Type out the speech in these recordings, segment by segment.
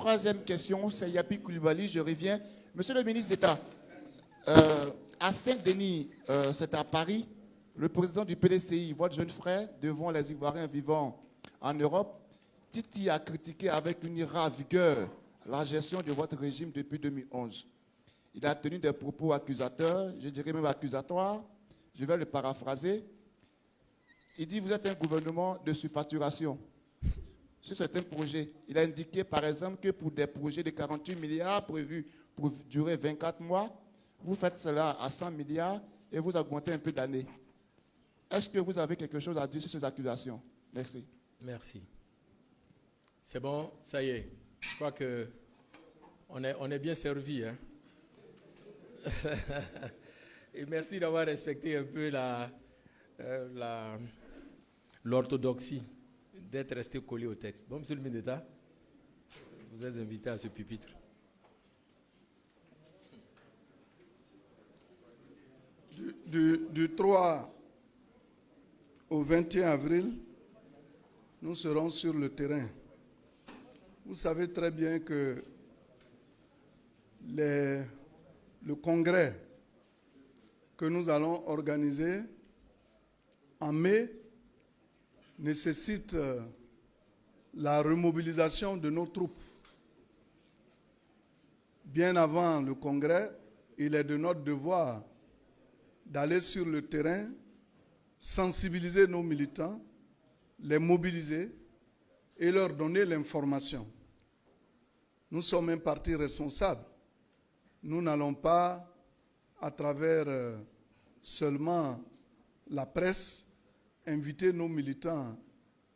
troisième question, c'est Yapi Koulibaly, je reviens. Monsieur le ministre d'État, à Saint-Denis, c'est à Paris, le président du PDCI, votre jeune frère, devant les Ivoiriens vivant en Europe, Titi a critiqué avec une vigueur la gestion de votre régime depuis 2011. Il a tenu des propos accusateurs, je dirais même accusatoires. Je vais le paraphraser. Il dit, vous êtes un gouvernement de surfacturation. Sur certains projets, il a indiqué par exemple que pour des projets de 48 milliards prévus pour durer 24 mois, vous faites cela à 100 milliards et vous augmentez un peu d'années. Est-ce que vous avez quelque chose à dire sur ces accusations? Merci. Merci. C'est bon, ça y est. Je crois qu'on est bien servi. Hein? Et merci d'avoir respecté un peu l'orthodoxie, d'être resté collé au texte. Bon, monsieur le ministre d'État, vous êtes invité à ce pupitre. Du 3 au 21 avril, nous serons sur le terrain. Vous savez très bien que le congrès que nous allons organiser en mai nécessite la remobilisation de nos troupes. Bien avant le congrès, il est de notre devoir d'aller sur le terrain, sensibiliser nos militants, les mobiliser et leur donner l'information. Nous sommes un parti responsable. Nous n'allons pas, à travers seulement la presse, inviter nos militants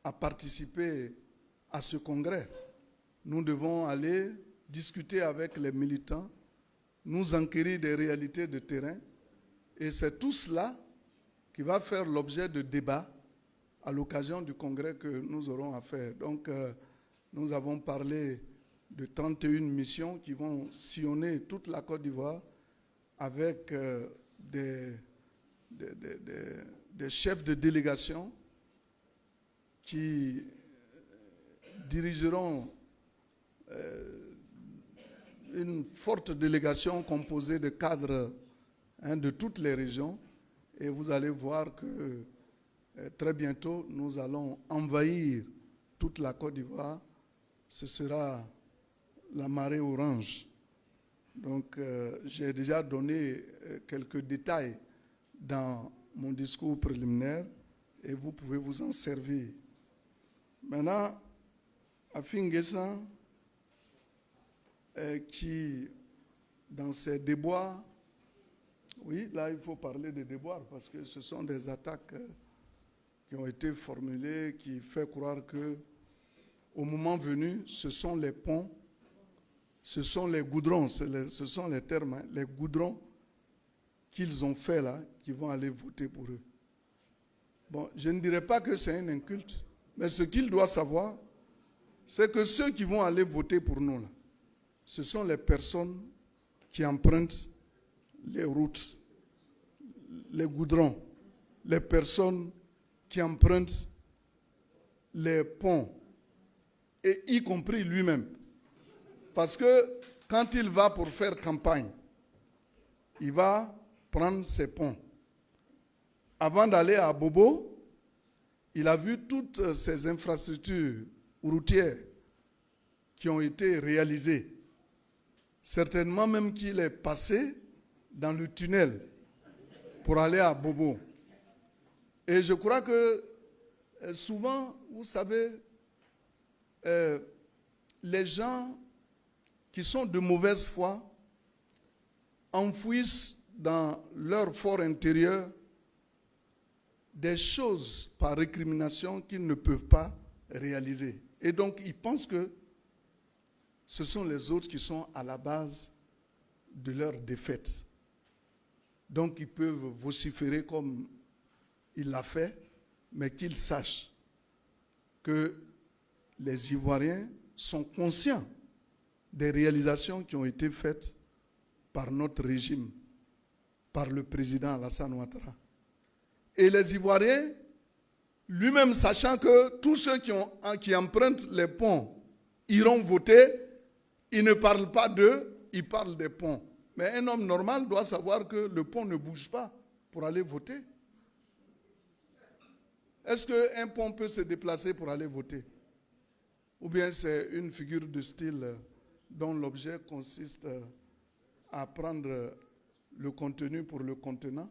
à participer à ce congrès. Nous devons aller discuter avec les militants, nous enquérir des réalités de terrain, et c'est tout cela qui va faire l'objet de débats à l'occasion du congrès que nous aurons à faire. Donc, nous avons parlé de 31 missions qui vont sillonner toute la Côte d'Ivoire avec des chefs de délégation qui dirigeront une forte délégation composée de cadres de toutes les régions. Et vous allez voir que très bientôt, nous allons envahir toute la Côte d'Ivoire. Ce sera la marée orange. Donc, j'ai déjà donné quelques détails dans mon discours préliminaire et vous pouvez vous en servir. Maintenant, Afi N'Guessan, qui, dans ses déboires, oui, là, il faut parler de déboires parce que ce sont des attaques qui ont été formulées, qui font croire que, au moment venu, ce sont les ponts, ce sont les goudrons, ce sont les termes, hein, les goudrons qu'ils ont fait là, qui vont aller voter pour eux. Bon, je ne dirais pas que c'est un inculte, mais ce qu'il doit savoir, c'est que ceux qui vont aller voter pour nous là, ce sont les personnes qui empruntent les routes, les goudrons, les personnes qui empruntent les ponts, et y compris lui-même. Parce que quand il va pour faire campagne, il va prendre ses ponts. Avant d'aller à Bobo, il a vu toutes ces infrastructures routières qui ont été réalisées. Certainement même qu'il est passé dans le tunnel pour aller à Bobo. Et je crois que souvent, vous savez, les gens qui sont de mauvaise foi enfouissent dans leur fort intérieur des choses par récrimination qu'ils ne peuvent pas réaliser. Et donc, ils pensent que ce sont les autres qui sont à la base de leur défaite. Donc, ils peuvent vociférer comme il l'a fait, mais qu'ils sachent que les Ivoiriens sont conscients des réalisations qui ont été faites par notre régime, par le président Alassane Ouattara. Et les Ivoiriens, lui-même sachant que tous ceux qui empruntent les ponts iront voter, il ne parle pas d'eux, il parle des ponts. Mais un homme normal doit savoir que le pont ne bouge pas pour aller voter. Est-ce qu'un pont peut se déplacer pour aller voter? Ou bien c'est une figure de style dont l'objet consiste à prendre le contenu pour le contenant,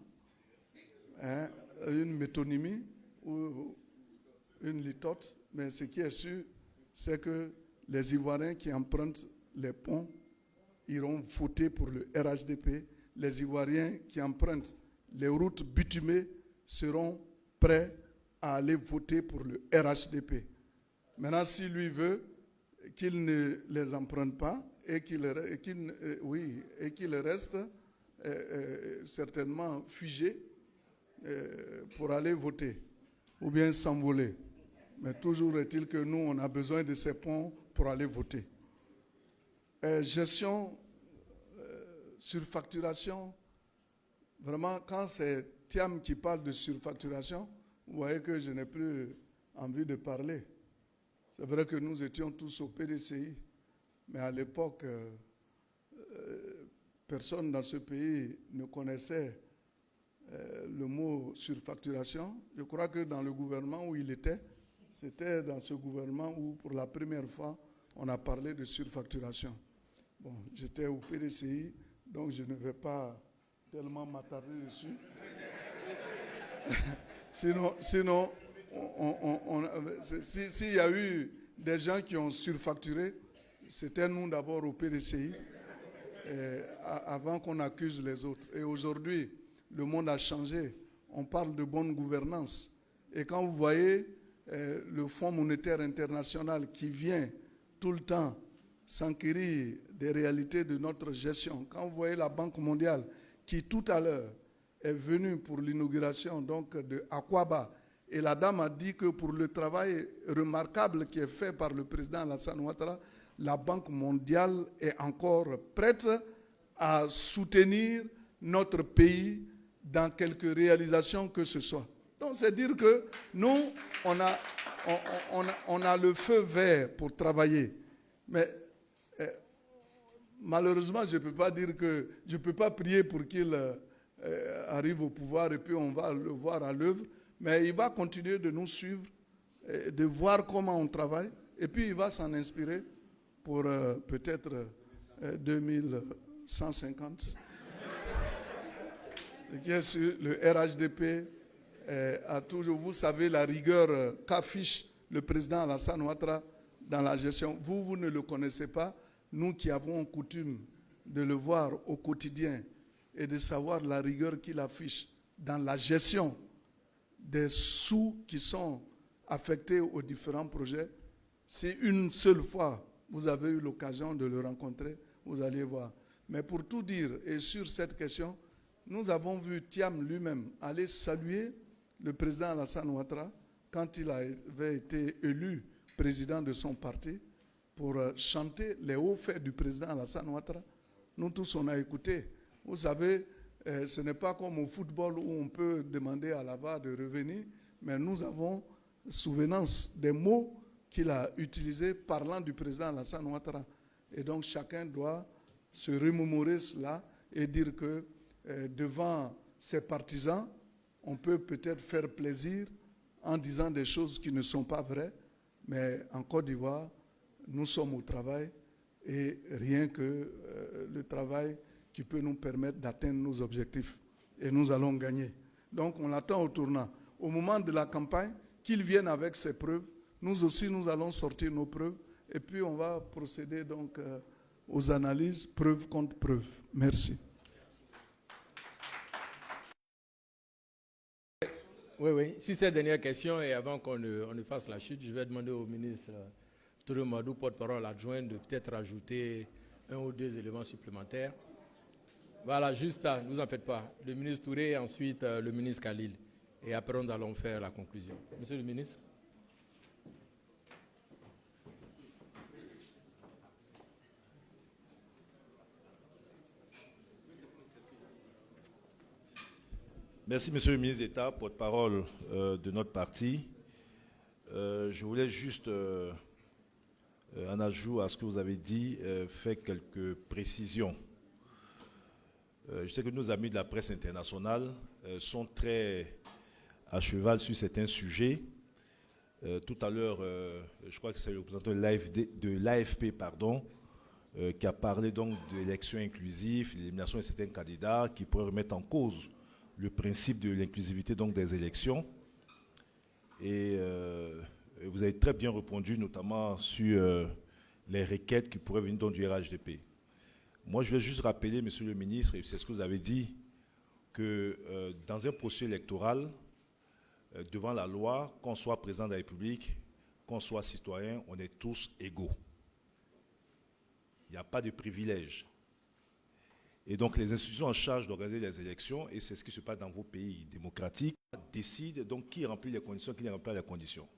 hein, une métonymie ou une litote. Mais ce qui est sûr, c'est que les Ivoiriens qui empruntent les ponts iront voter pour le RHDP. Les Ivoiriens qui empruntent les routes bitumées seront prêts à aller voter pour le RHDP. Maintenant, si lui veut qu'il ne les emprunte pas et qu'il reste certainement figé pour aller voter ou bien s'envoler. Mais toujours est-il que nous, on a besoin de ces ponts pour aller voter. Gestion, surfacturation, vraiment, quand c'est Thiam qui parle de surfacturation, vous voyez que je n'ai plus envie de parler. C'est vrai que nous étions tous au PDCI, mais à l'époque, personne dans ce pays ne connaissait le mot surfacturation. Je crois que dans le gouvernement où il était, c'était dans ce gouvernement où, pour la première fois, on a parlé de surfacturation. Bon, j'étais au PDCI, donc je ne vais pas tellement m'attarder dessus. Sinon, s'il y a eu des gens qui ont surfacturé, c'était nous d'abord au PDCI, avant qu'on accuse les autres. Et aujourd'hui, le monde a changé. On parle de bonne gouvernance. Et quand vous voyez le Fonds monétaire international qui vient tout le temps s'enquérir des réalités de notre gestion, quand vous voyez la Banque mondiale qui tout à l'heure est venue pour l'inauguration donc de Akwaba, et la dame a dit que pour le travail remarquable qui est fait par le président Alassane Ouattara, la Banque mondiale est encore prête à soutenir notre pays dans quelque réalisation que ce soit. Donc c'est dire que nous, on a le feu vert pour travailler. Mais malheureusement, je ne peux pas dire que je ne peux pas prier pour qu'il arrive au pouvoir et puis on va le voir à l'œuvre. Mais il va continuer de nous suivre, de voir comment on travaille, et puis il va s'en inspirer pour peut-être 2150. Le RHDP a toujours, vous savez, la rigueur qu'affiche le président Alassane Ouattara dans la gestion. Vous ne le connaissez pas. Nous qui avons coutume de le voir au quotidien et de savoir la rigueur qu'il affiche dans la gestion des sous qui sont affectés aux différents projets, si une seule fois vous avez eu l'occasion de le rencontrer, vous allez voir. Mais pour tout dire, et sur cette question, nous avons vu Thiam lui-même aller saluer le président Alassane Ouattara quand il avait été élu président de son parti pour chanter les hauts faits du président Alassane Ouattara. Nous tous, on a écouté. Vous savez, ce n'est pas comme au football où on peut demander à Lava de revenir, mais nous avons souvenance des mots qu'il a utilisés parlant du président Alassane Ouattara. Et donc chacun doit se remémorer cela et dire que devant ses partisans, on peut peut-être faire plaisir en disant des choses qui ne sont pas vraies, mais en Côte d'Ivoire, nous sommes au travail et rien que le travail qui peut nous permettre d'atteindre nos objectifs. Et nous allons gagner. Donc on l'attend au tournant. Au moment de la campagne, qu'il vienne avec ses preuves. Nous aussi, nous allons sortir nos preuves. Et puis on va procéder donc aux analyses, preuve contre preuve. Merci. Oui. Sur cette dernière question, et avant qu'on ne fasse la chute, je vais demander au ministre Touré Madou, porte-parole adjoint, de peut-être rajouter un ou deux éléments supplémentaires. Voilà, juste là, ne vous en faites pas. Le ministre Touré et ensuite le ministre Khalil. Et après, nous allons faire la conclusion. Monsieur le ministre. Merci, monsieur le ministre d'État, porte-parole de notre parti. Je voulais juste en ajout à ce que vous avez dit, faire quelques précisions. Je sais que nos amis de la presse internationale sont très à cheval sur certains sujets. Tout à l'heure, je crois que c'est le représentant de l'AFP, qui a parlé donc de l'élection inclusive, l'élimination de certains candidats qui pourraient remettre en cause le principe de l'inclusivité donc des élections. Et vous avez très bien répondu, notamment sur les requêtes qui pourraient venir donc du RHDP. Moi, je vais juste rappeler, monsieur le ministre, et c'est ce que vous avez dit, que dans un processus électoral, devant la loi, qu'on soit président de la République, qu'on soit citoyen, on est tous égaux. Il n'y a pas de privilèges. Et donc les institutions en charge d'organiser les élections, et c'est ce qui se passe dans vos pays démocratiques, décident donc qui remplit les conditions, qui ne remplit pas les conditions.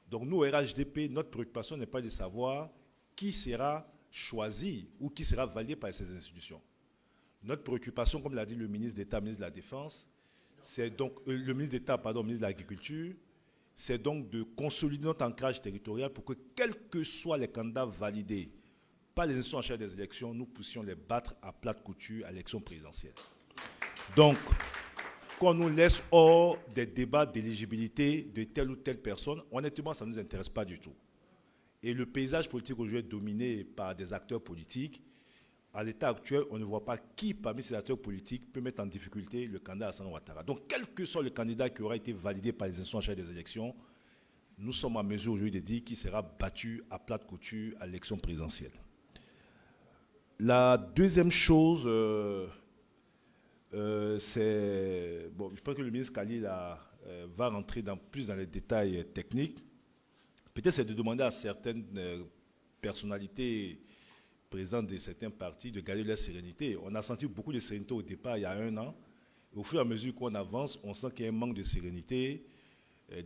Donc nous, au RHDP, notre préoccupation n'est pas de savoir qui sera choisi ou qui sera validé par ces institutions. Notre préoccupation, comme l'a dit le ministre d'État, ministre de la Défense, c'est donc le ministre d'État, ministre de l'Agriculture, c'est donc de consolider notre ancrage territorial pour que, quels que soient les candidats validés par les institutions en charge des élections, nous puissions les battre à plate couture à l'élection présidentielle. Donc, qu'on nous laisse hors des débats d'éligibilité de telle ou telle personne, honnêtement, ça ne nous intéresse pas du tout. Et le paysage politique aujourd'hui est dominé par des acteurs politiques. À l'état actuel, on ne voit pas qui, parmi ces acteurs politiques, peut mettre en difficulté le candidat Alassane Ouattara. Donc, quel que soit le candidat qui aura été validé par les institutions en charge des élections, nous sommes en mesure aujourd'hui de dire qu'il sera battu à plate couture à l'élection présidentielle. La deuxième chose, c'est... Bon, je pense que le ministre Khalil va rentrer plus dans les détails techniques. Peut-être c'est de demander à certaines personnalités présidents de certains partis de garder leur sérénité. On a senti beaucoup de sérénité au départ, il y a 1 an. Et au fur et à mesure qu'on avance, on sent qu'il y a un manque de sérénité,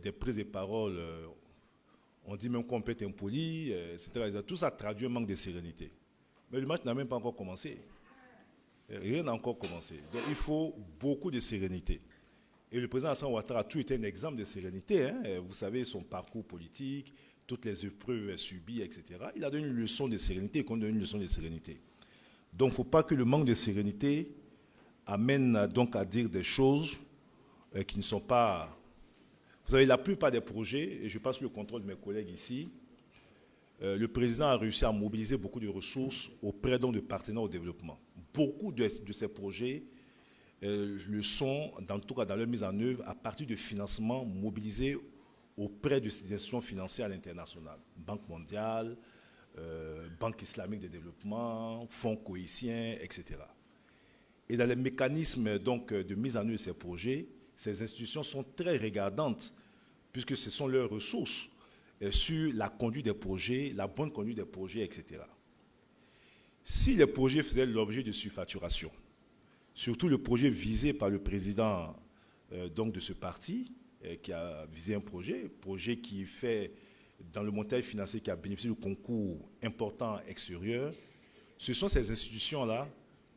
des prises de parole. On dit même qu'on peut être impoli, etc. Tout ça traduit un manque de sérénité. Mais le match n'a même pas encore commencé. Rien n'a encore commencé. Donc il faut beaucoup de sérénité. Et le président Alassane Ouattara a toujours été un exemple de sérénité. Hein. Vous savez, son parcours politique, toutes les épreuves subies, etc. Il a donné une leçon de sérénité et qu'on donne une leçon de sérénité. Donc il ne faut pas que le manque de sérénité amène donc à dire des choses qui ne sont pas... Vous savez, la plupart des projets, et je passe le contrôle de mes collègues ici, le président a réussi à mobiliser beaucoup de ressources auprès donc de partenaires au développement. Beaucoup de ces projets le sont, en tout cas dans leur mise en œuvre, à partir de financements mobilisés auprès de ces institutions financières à l'international. Banque mondiale, Banque islamique de développement, fonds coïtiens, etc. Et dans les mécanismes donc, de mise en œuvre de ces projets, ces institutions sont très regardantes, puisque ce sont leurs ressources sur la conduite des projets, la bonne conduite des projets, etc. Si les projets faisaient l'objet de surfacturation, surtout le projet visé par le président donc de ce parti, qui a visé un projet qui fait, dans le montage financier, qui a bénéficié de concours importants extérieurs, ce sont ces institutions-là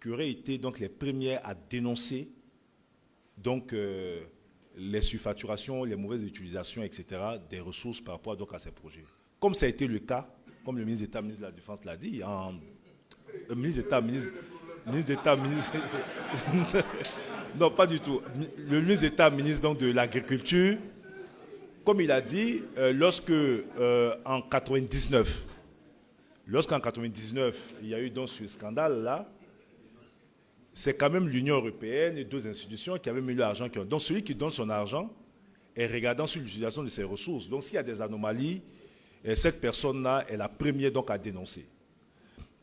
qui auraient été donc les premières à dénoncer donc, les surfacturations, les mauvaises utilisations, etc., des ressources par rapport donc, à ces projets. Comme ça a été le cas, comme le ministre d'État, ministre de la Défense l'a dit, non, pas du tout. Le ministre d'État, ministre donc, de l'Agriculture, comme il a dit, lorsqu'en 1999, il y a eu donc ce scandale-là, c'est quand même l'Union européenne et 2 institutions qui avaient mis l'argent. Donc celui qui donne son argent est regardant sur l'utilisation de ses ressources. Donc s'il y a des anomalies, cette personne-là est la première donc à dénoncer.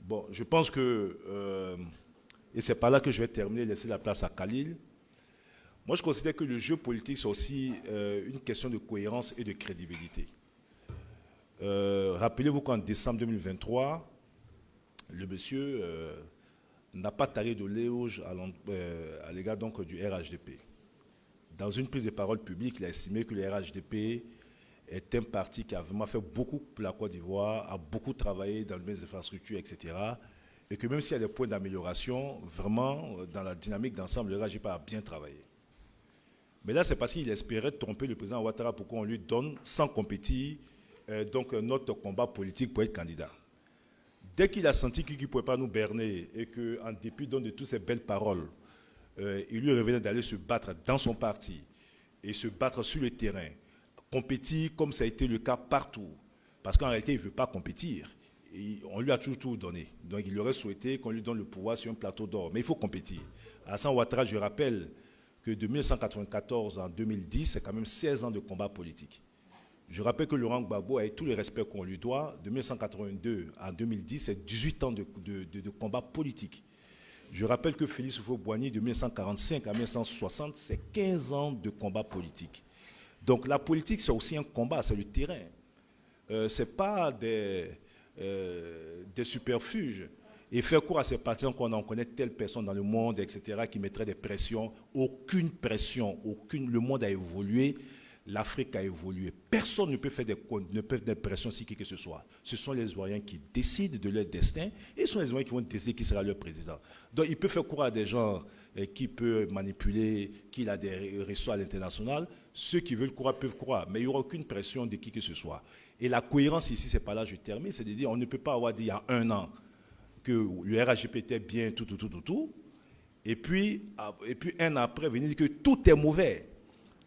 Bon, je pense que, et c'est par là que je vais terminer, laisser la place à Khalil. Moi, je considère que le jeu politique, c'est aussi une question de cohérence et de crédibilité. Rappelez-vous qu'en décembre 2023, le monsieur n'a pas taré de l'éloge à l'égard donc du RHDP. Dans une prise de parole publique, il a estimé que le RHDP est un parti qui a vraiment fait beaucoup pour la Côte d'Ivoire, a beaucoup travaillé dans le domaine des infrastructures, etc. Et que même s'il y a des points d'amélioration, vraiment, dans la dynamique d'ensemble, le RHDP a bien travaillé. Mais là, c'est parce qu'il espérait tromper le président Ouattara pour qu'on lui donne, sans compétir, donc notre combat politique pour être candidat. Dès qu'il a senti qu'il ne pouvait pas nous berner et qu'en dépit donc de toutes ces belles paroles, il lui revenait d'aller se battre dans son parti et se battre sur le terrain, compétir comme ça a été le cas partout. Parce qu'en réalité, il ne veut pas compétir. Et on lui a toujours tout donné. Donc il aurait souhaité qu'on lui donne le pouvoir sur un plateau d'or. Mais il faut compétir. Alassane Ouattara, je rappelle que de 1994 en 2010, c'est quand même 16 ans de combat politique. Je rappelle que Laurent Gbagbo, avec tout le respect qu'on lui doit, de 1982 à 2010, c'est 18 ans de combat politique. Je rappelle que Félix Houphouët-Boigny, de 1945 à 1960, c'est 15 ans de combat politique. Donc la politique, c'est aussi un combat, c'est le terrain. Ce n'est pas des superfuges. Et faire court à ces partisans qu'on en connaît telle personne dans le monde, etc., qui mettrait des pressions. Aucune pression, le monde a évolué. L'Afrique a évolué. Personne ne peut faire des pressions sur qui que ce soit. Ce sont les Ivoiriens qui décident de leur destin et ce sont les Ivoiriens qui vont décider qui sera leur président. Donc il peut faire croire à des gens qui peuvent manipuler, qu'il a des ressources à l'international. Ceux qui veulent croire peuvent croire, mais il n'y aura aucune pression de qui que ce soit. Et la cohérence ici, c'est pas là, je termine, c'est de dire on ne peut pas avoir dit il y a un an que le RHGP était bien, tout, et puis un an après venir dire que tout est mauvais.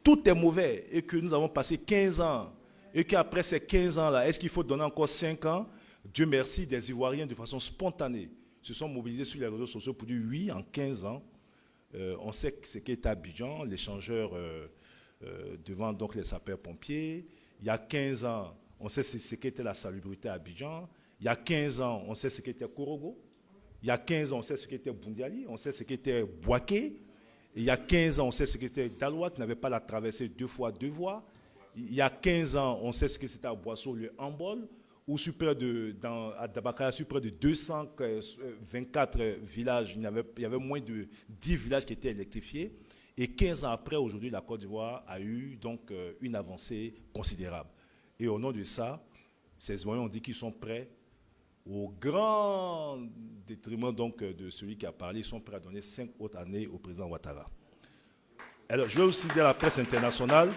Tout est mauvais et que nous avons passé 15 ans et qu'après ces 15 ans-là, est-ce qu'il faut donner encore 5 ans? Dieu merci, des Ivoiriens de façon spontanée se sont mobilisés sur les réseaux sociaux pour dire oui, en 15 ans, on sait ce qu'est Abidjan, l'échangeur devant donc les sapeurs-pompiers. Il y a 15 ans, on sait ce qu'était la salubrité à Abidjan. Il y a 15 ans, on sait ce qu'était Korogo. Il y a 15 ans, on sait ce qu'était Bundiali, on sait ce qu'était Bouaké. Il y a 15 ans, on sait ce que c'était Dalois, qui n'avait pas la traversée 2 fois 2 voies. Il y a 15 ans, on sait ce que c'était à Boisseau, le handball, où à Dabakara, sur près de 224 villages, il y avait moins de 10 villages qui étaient électrifiés. Et 15 ans après, aujourd'hui, la Côte d'Ivoire a eu donc une avancée considérable. Et au nom de ça, ces Ivoiriens ont dit qu'ils sont prêts, au grand détriment donc de celui qui a parlé, ils sont prêts à donner 5 autres années au président Ouattara. Alors, je vais aussi dire à la presse internationale,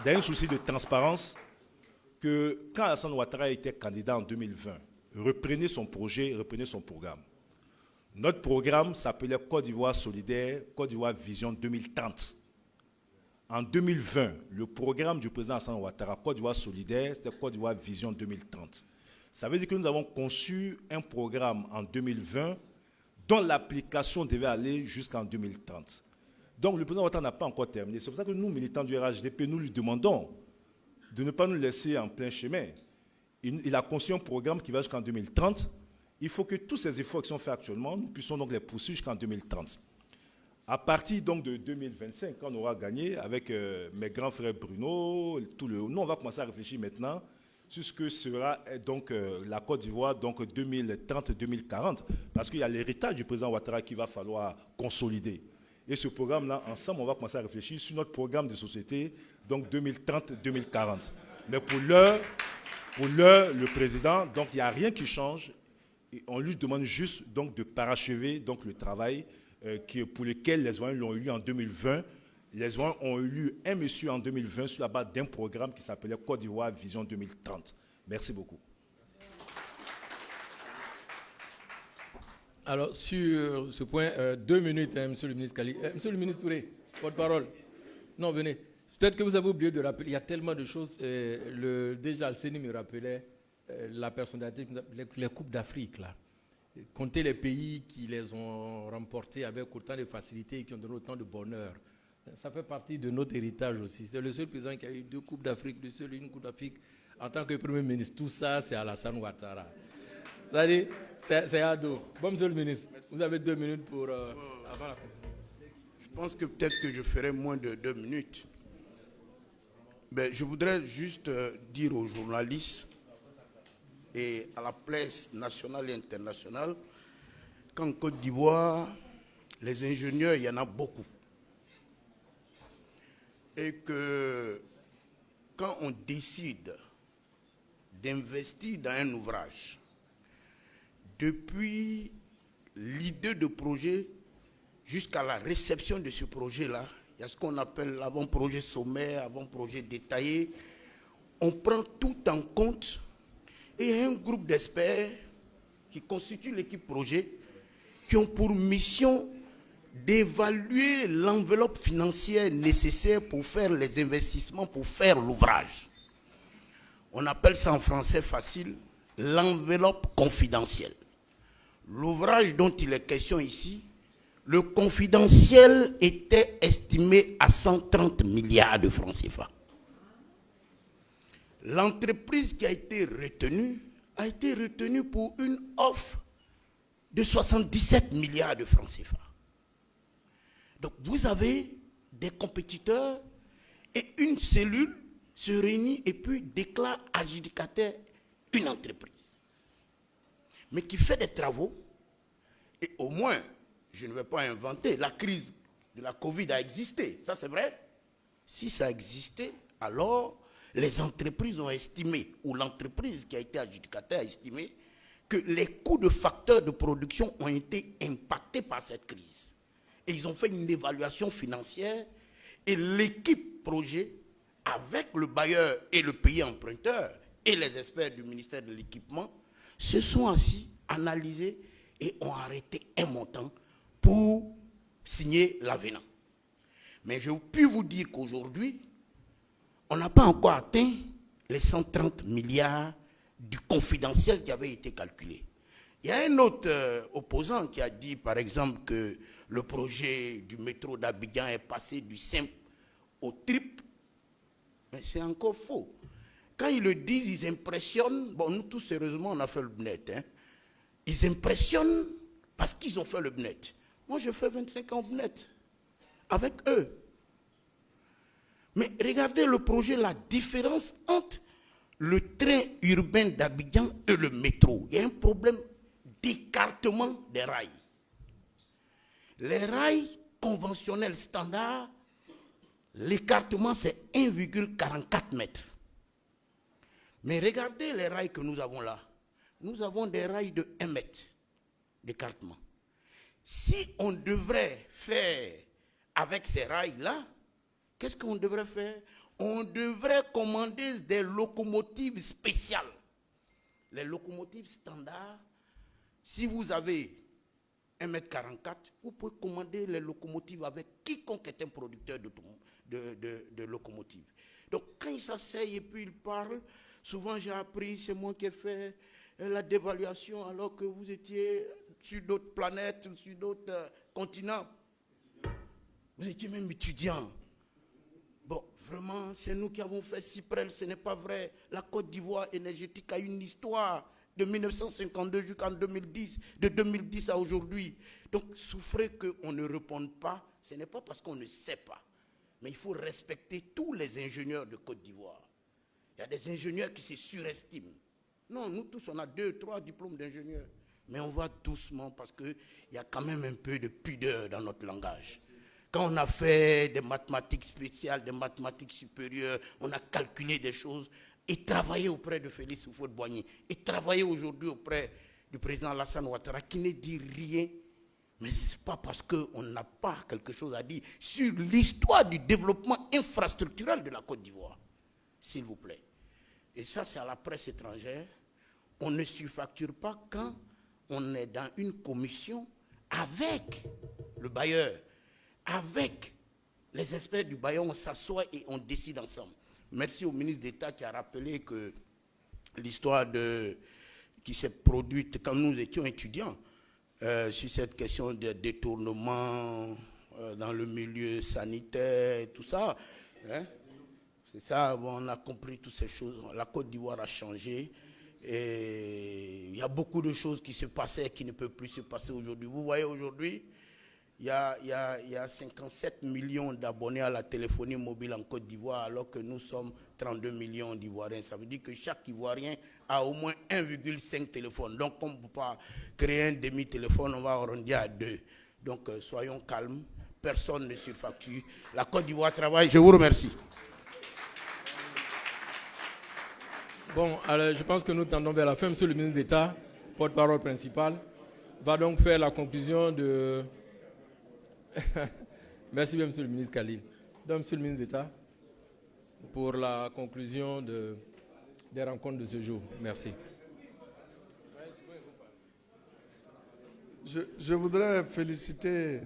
dans un souci de transparence, que quand Alassane Ouattara était candidat en 2020, reprenez son projet, reprenez son programme. Notre programme s'appelait Côte d'Ivoire solidaire, Côte d'Ivoire vision 2030. En 2020, le programme du président Alassane Ouattara, Côte d'Ivoire solidaire, c'était Côte d'Ivoire vision 2030. Ça veut dire que nous avons conçu un programme en 2020 dont l'application devait aller jusqu'en 2030. Donc le président Ouattara n'a pas encore terminé. C'est pour ça que nous, militants du RHDP, nous lui demandons de ne pas nous laisser en plein chemin. Il a conçu un programme qui va jusqu'en 2030. Il faut que tous ces efforts qui sont faits actuellement, nous puissions donc les poursuivre jusqu'en 2030. À partir donc de 2025, quand on aura gagné, avec mes grands frères Bruno, nous on va commencer à réfléchir maintenant sur ce que sera donc la Côte d'Ivoire donc 2030-2040, parce qu'il y a l'héritage du président Ouattara qu'il va falloir consolider. Et ce programme-là, ensemble, on va commencer à réfléchir sur notre programme de société, donc 2030-2040. Mais pour l'heure, le président, donc il n'y a rien qui change. Et on lui demande juste donc de parachever donc le travail pour lequel les Ivoiriens l'ont élu en 2020. Les Ivoiriens ont élu un monsieur en 2020 sur la base d'un programme qui s'appelait Côte d'Ivoire Vision 2030. Merci beaucoup. Alors, sur ce point, 2 minutes, monsieur le ministre Kali. Monsieur le ministre Touré, votre parole. Non, venez. Peut-être que vous avez oublié de rappeler, il y a tellement de choses. Déjà, Alceni me rappelait la personnalité, les Coupes d'Afrique, là. Comptez les pays qui les ont remportés avec autant de facilité et qui ont donné autant de bonheur. Ça fait partie de notre héritage aussi. C'est le seul président qui a eu 2 Coupes d'Afrique, une Coupe d'Afrique en tant que Premier ministre. Tout ça, c'est Alassane Ouattara. C'est-à-dire, c'est ado. Bon, monsieur le ministre, vous avez 2 minutes pour avant la Coupe. Je pense que peut-être que je ferai moins de 2 minutes. Mais je voudrais juste dire aux journalistes et à la presse nationale et internationale qu'en Côte d'Ivoire, les ingénieurs, il y en a beaucoup. Et que quand on décide d'investir dans un ouvrage, depuis l'idée de projet jusqu'à la réception de ce projet-là, il y a ce qu'on appelle l'avant-projet sommaire, avant-projet détaillé, on prend tout en compte et il y a un groupe d'experts qui constitue l'équipe projet qui ont pour mission d'évaluer l'enveloppe financière nécessaire pour faire les investissements, pour faire l'ouvrage. On appelle ça en français facile l'enveloppe confidentielle. L'ouvrage dont il est question ici, le confidentiel était estimé à 130 milliards de francs CFA. L'entreprise qui a été retenue pour une offre de 77 milliards de francs CFA. Donc vous avez des compétiteurs et une cellule se réunit et puis déclare adjudicataire une entreprise. Mais qui fait des travaux et au moins, je ne vais pas inventer, la crise de la Covid a existé, ça c'est vrai. Si ça a existé, alors les entreprises ont estimé, ou l'entreprise qui a été adjudicataire a estimé, que les coûts de facteurs de production ont été impactés par cette crise. Et ils ont fait une évaluation financière et l'équipe projet, avec le bailleur et le pays emprunteur et les experts du ministère de l'Équipement, se sont assis, analysés et ont arrêté un montant pour signer l'avenant. Mais je puis vous dire qu'aujourd'hui, on n'a pas encore atteint les 130 milliards du confidentiel qui avait été calculé. Il y a un autre opposant qui a dit, par exemple, que le projet du métro d'Abidjan est passé du simple au triple. Mais c'est encore faux. Quand ils le disent, ils impressionnent. Bon, nous tous, sérieusement, on a fait le BNET. Hein. Ils impressionnent parce qu'ils ont fait le BNET. Moi, je fais 25 ans au BNET avec eux. Mais regardez le projet, la différence entre le train urbain d'Abidjan et le métro. Il y a un problème d'écartement des rails. Les rails conventionnels standards, l'écartement c'est 1,44 mètres. Mais regardez les rails que nous avons là. Nous avons des rails de 1 mètre d'écartement. Si on devrait faire avec ces rails-là, qu'est-ce qu'on devrait faire? On devrait commander des locomotives spéciales. Les locomotives standards, si vous avez 1,44 m, vous pouvez commander les locomotives avec quiconque est un producteur de locomotives. Donc quand ils s'asseyent et puis ils parlent, souvent j'ai appris, c'est moi qui ai fait la dévaluation alors que vous étiez sur d'autres planètes, sur d'autres continents. Vous étiez même étudiant. Bon, vraiment, c'est nous qui avons fait Cyprel, ce n'est pas vrai. La Côte d'Ivoire énergétique a une histoire de 1952 jusqu'en 2010, de 2010 à aujourd'hui. Donc, souffrez qu'on ne réponde pas, ce n'est pas parce qu'on ne sait pas. Mais il faut respecter tous les ingénieurs de Côte d'Ivoire. Il y a des ingénieurs qui se surestiment. Non, nous tous, on a 2, 3 diplômes d'ingénieurs. Mais on va doucement parce qu'il y a quand même un peu de pudeur dans notre langage. Quand on a fait des mathématiques spéciales, des mathématiques supérieures, on a calculé des choses et travaillé auprès de Félix Houphouët-Boigny et travaillé aujourd'hui auprès du président Alassane Ouattara qui ne dit rien. Mais ce n'est pas parce qu'on n'a pas quelque chose à dire sur l'histoire du développement infrastructurel de la Côte d'Ivoire. S'il vous plaît. Et ça, c'est à la presse étrangère. On ne surfacture pas quand on est dans une commission avec le bailleur, avec les experts du bailleur, on s'assoit et on décide ensemble. Merci au ministre d'État qui a rappelé que l'histoire qui s'est produite quand nous étions étudiants sur cette question de détournement dans le milieu sanitaire, tout ça. Hein? C'est ça, bon, on a compris toutes ces choses. La Côte d'Ivoire a changé. Et il y a beaucoup de choses qui se passaient qui ne peuvent plus se passer aujourd'hui. Vous voyez aujourd'hui, il y a 57 millions d'abonnés à la téléphonie mobile en Côte d'Ivoire alors que nous sommes 32 millions d'Ivoiriens. Ça veut dire que chaque Ivoirien a au moins 1,5 téléphone. Donc on ne peut pas créer un demi-téléphone, on va arrondir à 2. Donc soyons calmes, personne ne surfacture. La Côte d'Ivoire travaille, je vous remercie. Bon, alors je pense que nous tendons vers la fin. Monsieur le ministre d'État, porte-parole principal, va donc faire la conclusion de... Merci bien, monsieur le ministre Khalil. Donc, monsieur le ministre d'État, pour la conclusion de des rencontres de ce jour. Merci. Je voudrais féliciter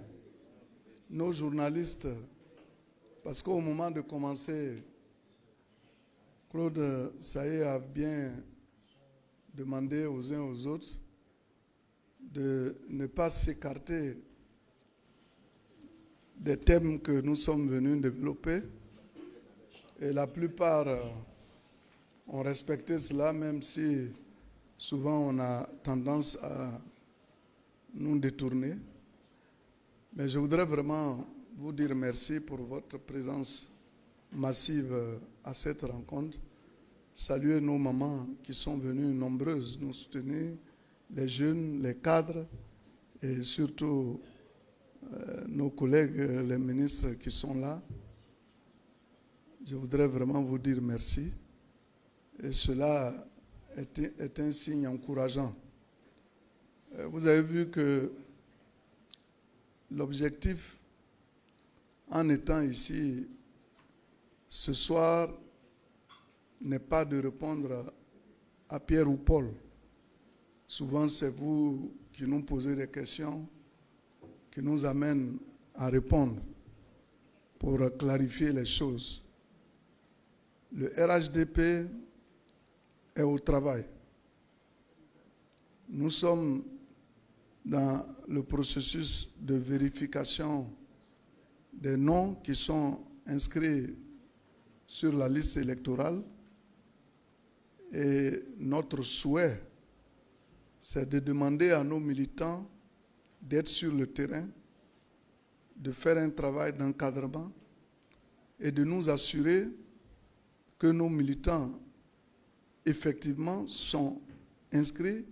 nos journalistes parce qu'au moment de commencer, Claude Saïe a bien demandé aux uns aux autres de ne pas s'écarter des thèmes que nous sommes venus développer. Et la plupart ont respecté cela, même si souvent on a tendance à nous détourner. Mais je voudrais vraiment vous dire merci pour votre présence massive à cette rencontre. Saluer nos mamans qui sont venues nombreuses nous soutenir, les jeunes, les cadres et surtout nos collègues, les ministres qui sont là. Je voudrais vraiment vous dire merci. Et cela est un signe encourageant. Vous avez vu que l'objectif en étant ici ce soir n'est pas de répondre à Pierre ou Paul. Souvent, c'est vous qui nous posez des questions, qui nous amènent à répondre pour clarifier les choses. Le RHDP est au travail. Nous sommes dans le processus de vérification des noms qui sont inscrits sur la liste électorale et notre souhait, c'est de demander à nos militants d'être sur le terrain, de faire un travail d'encadrement et de nous assurer que nos militants, effectivement, sont inscrits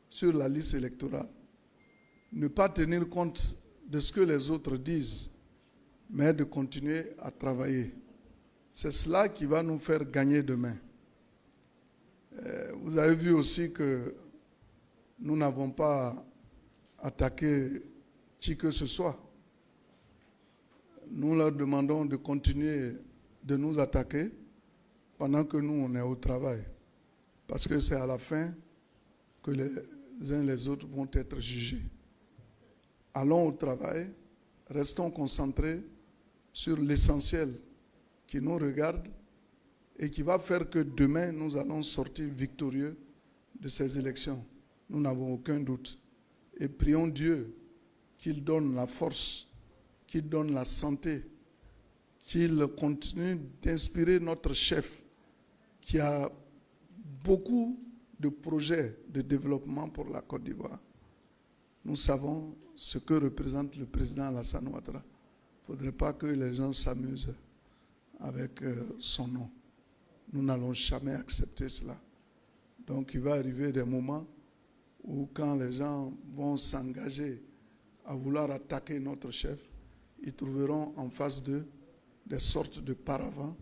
sur la liste électorale. Ne pas tenir compte de ce que les autres disent, mais de continuer à travailler. C'est cela qui va nous faire gagner demain. Vous avez vu aussi que nous n'avons pas attaqué qui que ce soit. Nous leur demandons de continuer de nous attaquer pendant que nous, on est au travail. Parce que c'est à la fin que les uns et les autres vont être jugés. Allons au travail, restons concentrés sur l'essentiel qui nous regarde et qui va faire que demain, nous allons sortir victorieux de ces élections. Nous n'avons aucun doute. Et prions Dieu qu'il donne la force, qu'il donne la santé, qu'il continue d'inspirer notre chef qui a beaucoup de projets de développement pour la Côte d'Ivoire. Nous savons ce que représente le président Alassane Ouattara. Il ne faudrait pas que les gens s'amusent avec son nom. Nous n'allons jamais accepter cela. Donc il va arriver des moments où quand les gens vont s'engager à vouloir attaquer notre chef, ils trouveront en face d'eux des sortes de paravents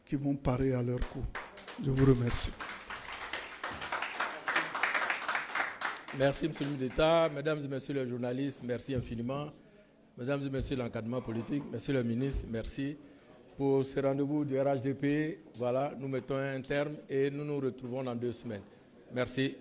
qui vont parer à leur coup. Je vous remercie. Merci, Monsieur le ministre d'État. Mesdames et Messieurs les journalistes, merci infiniment. Mesdames et Messieurs l'encadrement politique, Monsieur le ministre, merci pour ce rendez-vous du RHDP. Voilà, nous mettons un terme et nous nous retrouvons dans 2 semaines. Merci.